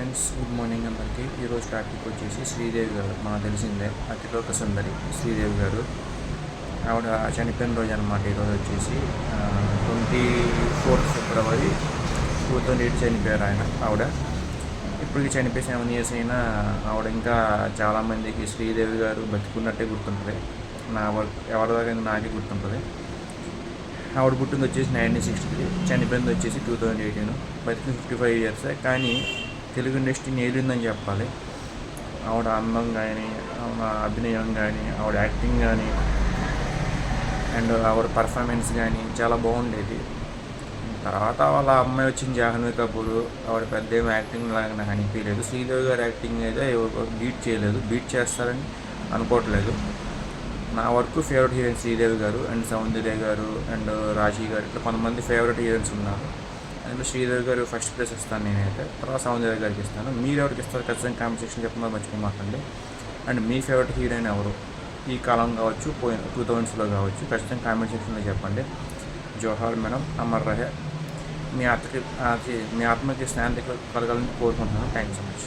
Friends, good morning అందరికీ. ఈరోజు topic వచ్చేసి శ్రీదేవి గారు. మనకు తెలిసిందే, అతిలోక సుందరి శ్రీదేవి గారు. ఆవిడ చనిపోయిన రోజు అనమాట. ఈరోజు వచ్చేసి 24 ఫిబ్రవరి 2008 చనిపోయారు ఆవిడ. ఇప్పటికి చనిపోయి 7 years అయినా ఆవిడ ఇంకా చాలామందికి శ్రీదేవి గారు బతుకున్నట్టే గుర్తుంటుంది. ఎవరి దాకా నాకే గుర్తుంటుంది. ఆవిడ పుట్టింది వచ్చేసి 1963, చనిపోయింది వచ్చేసి 2018. బతికి 55 years. కానీ తెలుగు ఇండస్ట్రీని ఏలిందని చెప్పాలి. ఆవిడ అందం కానీ, ఆవిడ అభినయం కానీ, ఆవిడ యాక్టింగ్ కానీ, అండ్ ఆవిడ పర్ఫార్మెన్స్ కానీ చాలా బాగుండేది. తర్వాత వాళ్ళ అమ్మాయి వచ్చింది జాహ్నవి కపూర్. ఆవిడ పెద్ద ఏం యాక్టింగ్ లాగా నాకు అనిపించలేదు. శ్రీదేవి గారి యాక్టింగ్ అయితే బీట్ చేయలేదు, బీట్ చేస్తారని అనుకోవట్లేదు. నా వరకు ఫేవరెట్ హీరోయిన్ శ్రీదేవి గారు అండ్ సౌందర్య గారు అండ్ రాజీ గారు, ఇట్లా కొంతమంది ఫేవరెట్ హీరోయిన్స్ ఉన్నారు. అందులో శ్రీదేవి గారు ఫస్ట్ ప్లేస్ ఇస్తాను నేనైతే. తర్వాత సౌందర్య గారికి ఇస్తాను. మీరు ఎవరికి ఇస్తారు ఖచ్చితంగా కామెంట్ సెక్షన్ చెప్పమని మర్చిపోమాకండి. అండ్ మీ ఫేవరెట్ హీరోయిన్ ఎవరు, ఈ కాలం కావచ్చు, 2000s కావచ్చు, ఖచ్చితంగా కామెంట్ సెక్షన్లో చెప్పండి. జోహార్ మేడం, అమర్ రహే. మీ ఆత్మకి శాంతి కలగాలని కోరుకుంటున్నాను. Thank you so much.